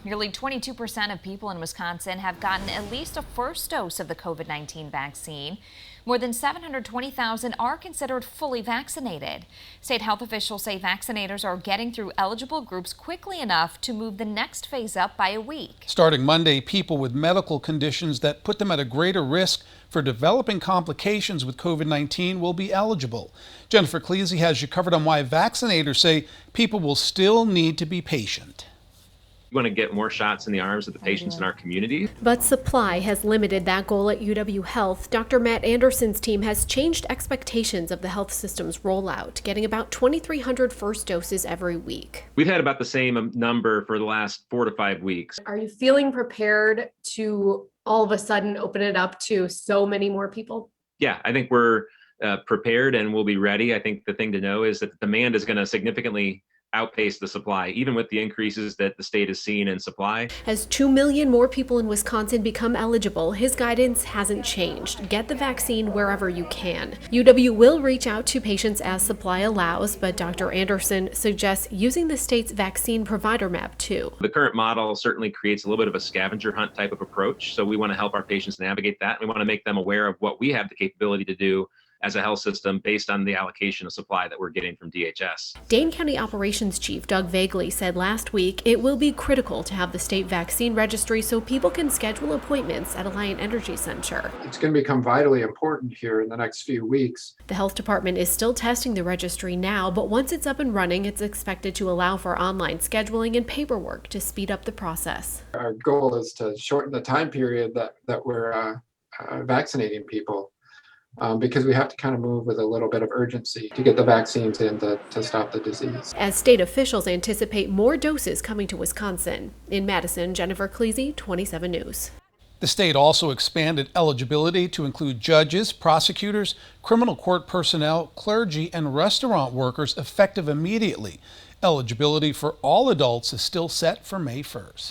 Nearly 22% of people in Wisconsin have gotten at least a first dose of the COVID-19 vaccine. More than 720,000 are considered fully vaccinated. State health officials say vaccinators are getting through eligible groups quickly enough to move the next phase up by a week. Starting Monday, people with medical conditions that put them at a greater risk for developing complications with COVID-19 will be eligible. Jennifer Cleese has you covered on why vaccinators say people will still need to be patient. We want to get more shots in the arms of the patients in our community. But supply has limited that goal at UW Health. Dr. Matt Anderson's team has changed expectations of the health system's rollout, getting about 2,300 first doses every week. We've had about the same number for the last 4 to 5 weeks. Are you feeling prepared to all of a sudden open it up to so many more people? Yeah, I think we're prepared and we'll be ready. I think the thing to know is that the demand is going to significantly outpace the supply, even with the increases that the state has seen in supply. As 2 million more people in Wisconsin become eligible, his guidance hasn't changed. Get the vaccine wherever you can. UW will reach out to patients as supply allows, but Dr. Anderson suggests using the state's vaccine provider map too. The current model certainly creates a little bit of a scavenger hunt type of approach, so we want to help our patients navigate that. We want to make them aware of what we have the capability to do as a health system based on the allocation of supply that we're getting from DHS. Dane County Operations Chief Doug Vagley said last week it will be critical to have the state vaccine registry so people can schedule appointments at Alliant Energy Center. It's going to become vitally important here in the next few weeks. The health department is still testing the registry now, but once it's up and running, it's expected to allow for online scheduling and paperwork to speed up the process. Our goal is to shorten the time period that we're vaccinating people. Because we have to kind of move with a little bit of urgency to get the vaccines in to stop the disease. As state officials anticipate more doses coming to Wisconsin. In Madison, Jennifer Cleese, 27 News. The state also expanded eligibility to include judges, prosecutors, criminal court personnel, clergy, and restaurant workers effective immediately. Eligibility for all adults is still set for May 1st.